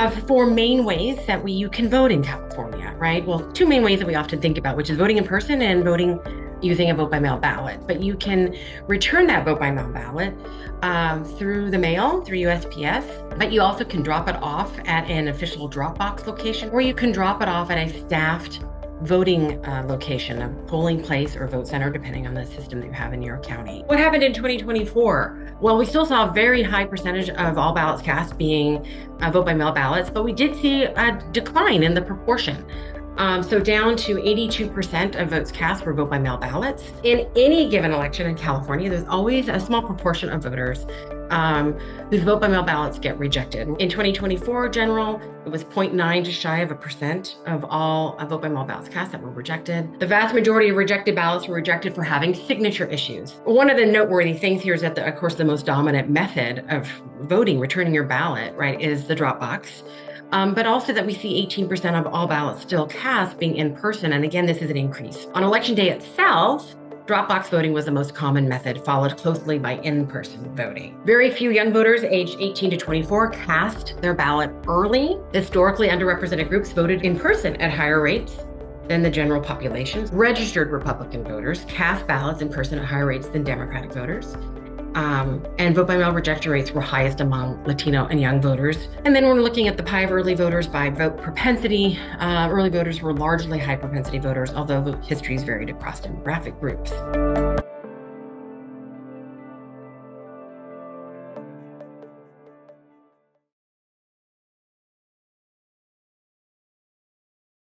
have four main ways that you can vote in California, right? Well, two main ways that we often think about, which is voting in person and voting using a vote by mail ballot. But you can return that vote by mail ballot through the mail, through USPS, but you also can drop it off at an official drop box location, or you can drop it off at a staffed voting location, a polling place or vote center, depending on the system that you have in your county. What happened in 2024? Well, we still saw a very high percentage of all ballots cast being vote by mail ballots, but we did see a decline in the proportion. So down to 82% of votes cast were vote by mail ballots. In any given election in California, there's always a small proportion of voters whose vote by mail ballots get rejected. In 2024 general, it was 0.9, just shy of 1% of all vote by mail ballots cast that were rejected. The vast majority of rejected ballots were rejected for having signature issues. One of the noteworthy things here is that, of course, the most dominant method of voting, returning your ballot, right, is the drop box. But also that we see 18% of all ballots still cast being in person. And again, this is an increase. On election day itself, drop box voting was the most common method, followed closely by in-person voting. Very few young voters aged 18 to 24 cast their ballot early. Historically underrepresented groups voted in person at higher rates than the general population. Registered Republican voters cast ballots in person at higher rates than Democratic voters. And vote by mail rejection rates were highest among Latino and young voters. And then we're looking at the pie of early voters by vote propensity. Early voters were largely high propensity voters, although the histories varied across demographic groups.